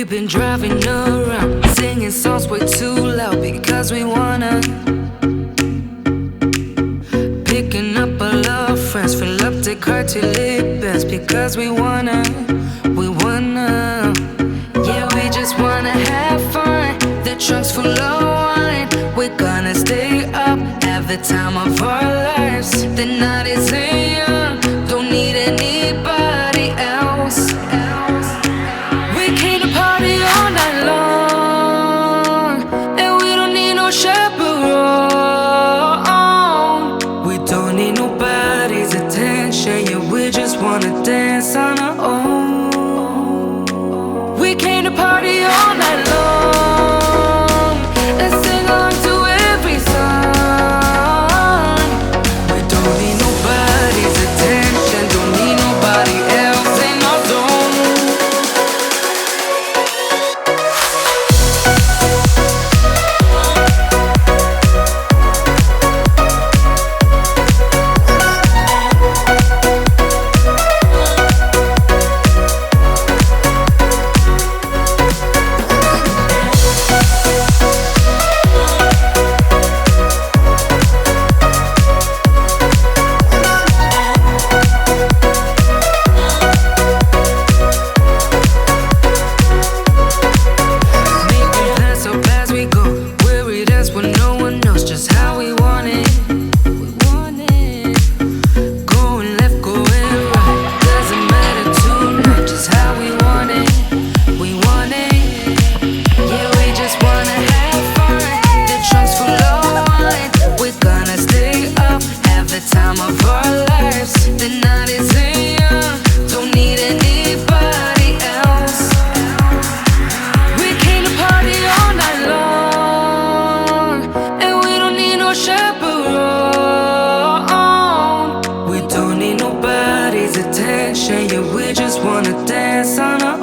We've been driving around, singing songs way too loud because we wanna. Picking up all our friends, fill up the car till it bends because we wanna. Yeah, we just wanna have fun. The trunk's full of wine. We're gonna stay up, have the time of our lives. The night is young, don't need anybody else. We came to party all night long, and we don't need no chaperone. We don't need nobody's attention, yeah, we just wanna dance on our own. We came to party all night long and sing along to every song. We don't need nobody's attention, don't need nobody else in our zone. Time of our lives, the night is young, don't need anybody else. We came to party all night long, and we don't need no chaperone. We don't need nobody's attention, yeah, we just wanna dance on our